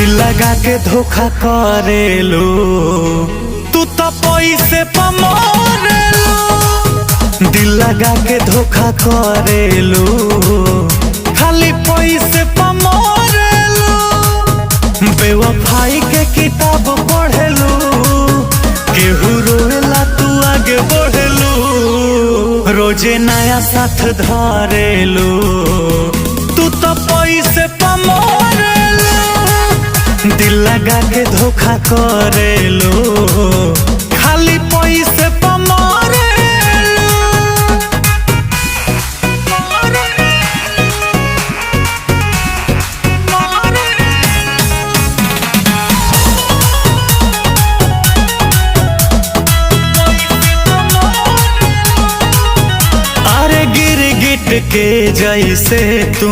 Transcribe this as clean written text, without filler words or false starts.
दिल लगा के धोखा करेलो, तू तो पैसे पे मरेलो। दिल लगा के धोखा करेलो, खाली पैसे पे मरेलो। बेवफाई के किताब पढ़ेलो, केहू रोएला तू आगे बढ़ेलो। रोजे नया साथ धरेलो, तू तो पैसे पे मरेलो। दिल लगा के धोखा करेलो, खाली पैसे पे मरेलो। अरे गिरगिट के जैसे तू